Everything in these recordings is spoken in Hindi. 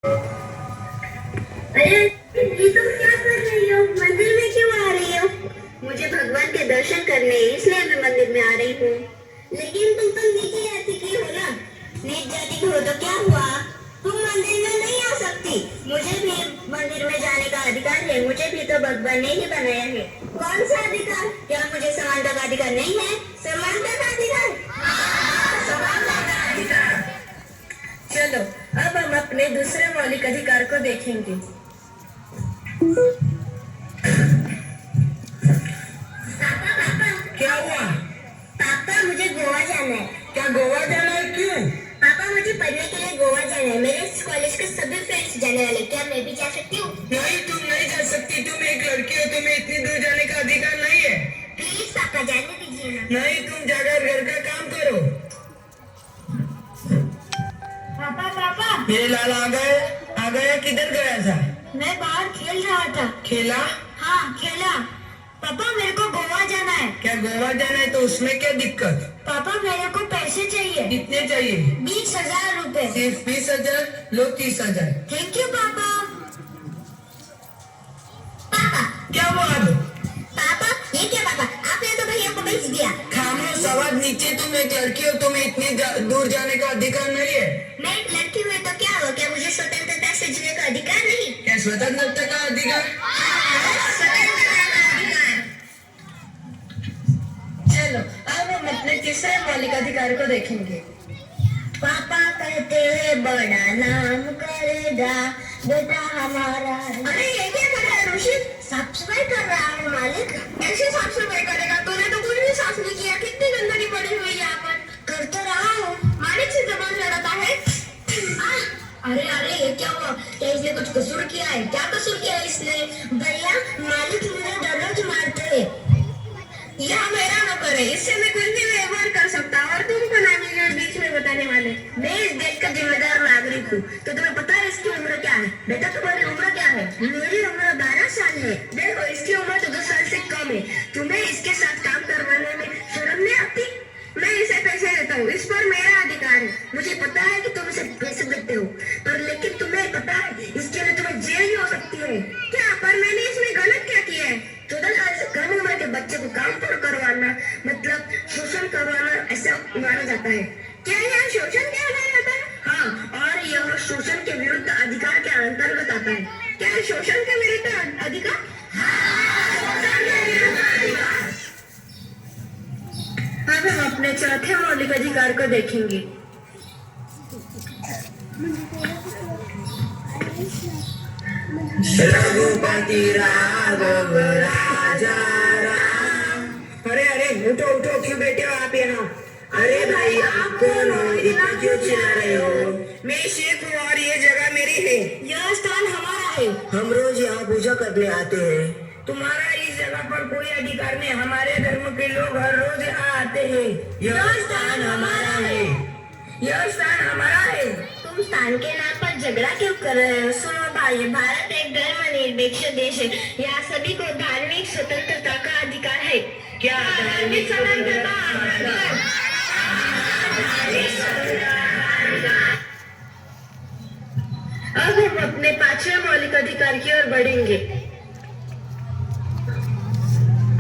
अरे ये तुम क्या कर रही हो? मंदिर में क्यों आ रही हो? मुझे भगवान के दर्शन करने इसलिए मैं मंदिर में आ रही हूँ। लेकिन तुम तो नीचे जाती की हो ना। नीचे जाती की हो तो क्या हुआ? तुम मंदिर में नहीं आ सकती। मुझे भी मंदिर में जाने का अधिकार है। मुझे भी तो भगवान ने ही बनाया है। कौन सा अधिकार? क्या मुझे समानता का अधिकार नहीं है? समानता का अधिकार? हाँ, समानता का अधिकार। चलो अब हम अपने दूसरे मौलिक अधिकार को देखेंगे। पापा पापा क्या हुआ? पापा मुझे गोवा जाना है। क्या गोवा जाना है? क्यों? पापा मुझे पढ़ने के लिए गोवा जाना है। मेरे कॉलेज के सभी फ्रेंड्स जाने वाले। क्या मैं भी जा सकती हूँ? नहीं, तुम नहीं जा सकती। तुम एक लड़की हो, तुम्हें इतनी दूर जाने का अधिकार नहीं है। प्लीज पापा जाने दीजिए ना। नहीं, तुम जाकर घर का काम करो। पापा पापा मेरे लाल आ गया। किधर गया था? मैं बाहर खेल रहा था। खेला? हाँ खेला। पापा मेरे को गोवा जाना है। क्या गोवा जाना है? तो उसमें क्या दिक्कत? पापा मेरे को पैसे चाहिए। कितने चाहिए? 20,000 रुपए। सिर्फ 20,000? लो 30,000। थैंक यू पापा। पापा क्या हुआ अब? पापा ये क्या पापा? आपने तो भैया को भेज दिया। खामोश, आवाज नीचे। तुम एक लड़की हो, तुम्हें इतनी दूर जाने का अधिकार नहीं है। मैं एक लड़की हूँ तो क्या हुआ? क्या मुझे स्वतंत्रता से जीने का अधिकार नहीं? क्या स्वतंत्रता का अधिकार? स्वतंत्रता का अधिकार। चलो अब हम अपने तीसरे मौलिक अधिकार को देखेंगे। पापा कहते हैं बड़ा नाम करेगा बेटा हमारा। अरे ये क्या कर रहा है ऋषि? साफ सफाई कर रहा है मालिक। कैसे साफ सफाई करेगा? तूने तो कुछ भी साफ नहीं किया। कितनी गंदगी पड़ी हुई है यहाँ पर। कर तो रहा हूँ। मालिक से जबान लड़ाता है। अरे अरे ये क्या हुआ? क्या इसने कुछ कसूर किया है? क्या कसूर किया है इसने? भैया मालिक मुझे दररोज मारते हैं। यह मेरा नौकर है। इससे मैं कुछ भी व्यवहार कर सकता हूँ और तुम कौन है बीच में बताने वाले? मैं इस देश का जिम्मेदार नागरिक हूँ। तो तुम्हें पता है इसकी उम्र क्या है? बेटा तुम्हारी उम्र क्या है? मेरी उम्र 12 साल है। देखो इसकी उम्र 14 साल से कम है। तुम्हें इसके साथ काम करवाने में शर्म नहीं आती? मैं इसे पैसे देता हूँ। इस पर मेरा अधिकार है। मुझे पता है कि तुम इसे पैसे देते हो, पर लेकिन तुम्हें पता है इसके लिए तुम्हें जेल भी हो सकती है। क्या? पर मैंने इसमें गलत क्या किया है? 14 साल से कम उम्र के बच्चे को काम पर करवाना मतलब शोषण करवाना ऐसा माना जाता है। क्या यह शोषण कहलाया जाता है? हाँ, और यह शोषण के विरुद्ध अधिकार के अंतर्गत आता है। क्या है शोषण के विरुद्ध अधिकार? हाँ, शोषण के विरुद्ध अधिकार। अब हम अपने चौथे मौलिक अधिकार को देखेंगे। रघुपति राघव राजा राम। अरे अरे उठो उठो, क्यों बैठे हो आप यहाँ? अरे भाई आप कौन हो? इतना क्यों चिल्ला रहे हो? मैं शेख हूँ और ये जगह मेरी है। यह स्थान हमारा है। हम रोज यहाँ पूजा करने आते हैं। तुम्हारा इस जगह पर कोई अधिकार नहीं। हमारे धर्म के लोग हर रोज यहाँ आते हैं। यह स्थान हमारा है। यह स्थान हमारा है। तुम स्थान के नाम पर झगड़ा क्यों कर रहे हो? सुनो भाई, भारत एक धर्मनिरपेक्ष देश है। यहाँ सभी को धार्मिक स्वतंत्रता का अधिकार है। क्या धार्मिक स्वतंत्रता का अधिकार? अब हम अपने पांचवें मौलिक अधिकार की ओर बढ़ेंगे।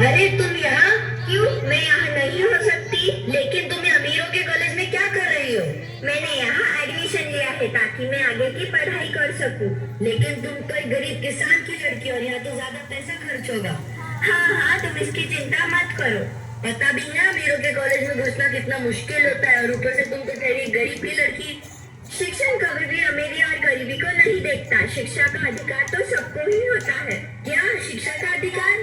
अरे तुम यहाँ क्यों? मैं यहाँ नहीं हो सकती। लेकिन तुम अमीरों के कॉलेज में क्या कर रही हो? मैंने यहाँ एडमिशन लिया है ताकि मैं आगे की पढ़ाई कर सकूं। लेकिन तुम कोई गरीब किसान की लड़की और यहाँ तो ज्यादा पैसा खर्च होगा। हाँ हाँ, तुम इसकी चिंता मत करो। पता भी है अमीरों के कॉलेज में घुसना कितना मुश्किल होता है, और ऊपर से तुम तो ठहरी गरीब की लड़की। शिक्षण कभी भी अमीरी और गरीबी को नहीं देखता। शिक्षा का अधिकार तो सबको ही होता है। क्या शिक्षा का अधिकार?